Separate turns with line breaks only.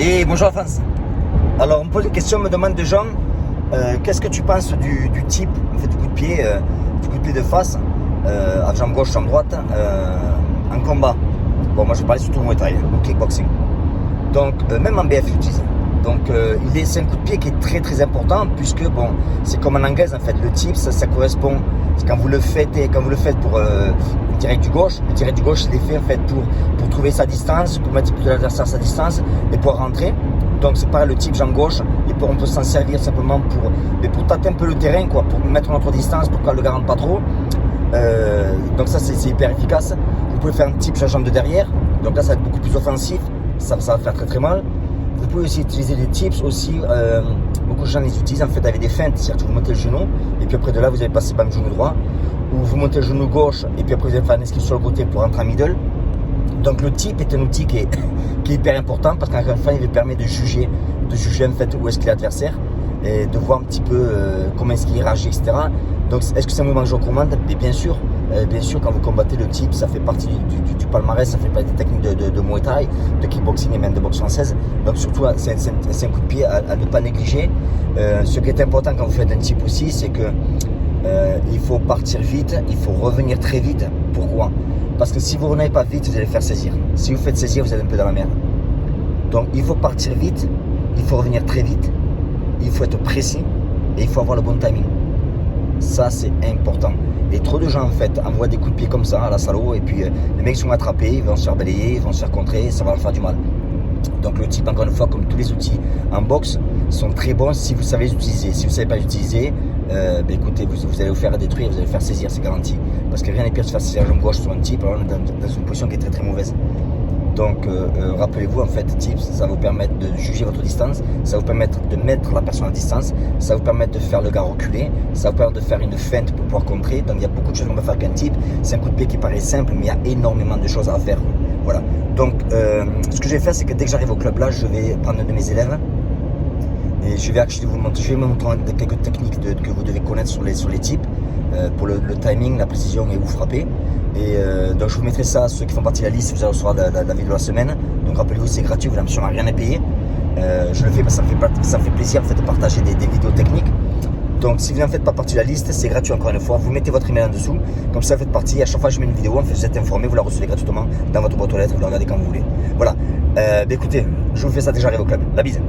Et bonjour France. Alors on me pose des questions, on me demande des gens qu'est-ce que tu penses du type, en fait, du coup de pied de face, à jambe gauche, jambe droite, en combat. Bon, moi je parlais surtout au Muay Thai, au kickboxing. Donc même en BF j'utilise. Donc c'est un coup de pied qui est très très important, puisque bon, c'est comme en anglaise en fait, le tip ça correspond, quand vous le faites pour le direct du gauche il est fait en fait pour trouver sa distance, pour mettre l'adversaire à sa distance et pour rentrer. Donc c'est pareil, le type jambe gauche, et on peut s'en servir simplement pour tâter un peu le terrain, quoi, pour mettre notre distance, pour que le gars rentre pas trop. Donc ça c'est hyper efficace. Vous pouvez faire un type jambe de derrière, donc là ça va être beaucoup plus offensif, ça va faire très très mal. Vous pouvez aussi utiliser des tips aussi, beaucoup de gens les utilisent en fait avec des feintes, c'est-à-dire que vous montez le genou et puis après de là vous allez passer par le genou droit, ou vous montez le genou gauche et puis après vous allez faire un esquive sur le côté pour rentrer en middle. Donc le tip est un outil qui est hyper important, parce qu'encore une fois il permet de juger en fait où est-ce qu'il est l'adversaire et de voir un petit peu comment est-ce qu'il réagit, etc. Donc est-ce que c'est un mouvement que je recommande? Mais bien sûr, quand vous combattez le type, ça fait partie du palmarès, ça fait partie des techniques de Muay Thai, de kickboxing et même de boxe française. Donc surtout c'est un coup de pied à ne pas négliger. Ce qui est important quand vous faites un type aussi, c'est que il faut partir vite, il faut revenir très vite. Pourquoi? Parce que si vous ne revenez pas vite, vous allez faire saisir. Si vous faites saisir, vous êtes un peu dans la merde. Donc il faut partir vite, il faut revenir très vite, il faut être précis et il faut avoir le bon timing. Ça c'est important. Et trop de gens en fait envoient des coups de pied comme ça à la salaud, et puis les mecs sont attrapés, ils vont se faire balayer, ils vont se faire contrer, ça va leur faire du mal. Donc le type, encore une fois, comme tous les outils en boxe, sont très bons si vous savez les utiliser. Si vous ne savez pas les utiliser, écoutez, vous allez vous faire détruire, vous allez vous faire saisir, c'est garanti. Parce que rien n'est pire de se faire saisir la jambe gauche sur un type, alors on est dans une position qui est très très mauvaise. Donc rappelez-vous, en fait, tips, ça va vous permettre de juger votre distance, ça va vous permettre de mettre la personne à distance, ça va vous permettre de faire le gars reculer, ça va vous permettre de faire une feinte pour pouvoir contrer. Donc il y a beaucoup de choses qu'on peut faire qu'un type. C'est un coup de pied qui paraît simple, mais il y a énormément de choses à faire. Voilà. Donc ce que je vais faire, c'est que dès que j'arrive au club là, je vais prendre un de mes élèves et je vais vous montrer quelques techniques que vous devez connaître sur les types, pour le timing, la précision et où frapper. Et donc je vous mettrai ça, ceux qui font partie de la liste, vous allez recevoir la vidéo de la semaine. Donc rappelez-vous, c'est gratuit, vous n'avez absolument rien à payer. Je le fais parce que ça me fait plaisir en fait, de partager des vidéos techniques. Donc si vous n'en faites pas partie de la liste, c'est gratuit encore une fois. Vous mettez votre email en dessous, comme ça vous faites partie. À chaque fois que je mets une vidéo, en fait, vous êtes informé, vous la recevez gratuitement dans votre boîte aux lettres, vous la regardez quand vous voulez. Voilà. Écoutez, je vous fais ça dès que j'arrive au club. La bise.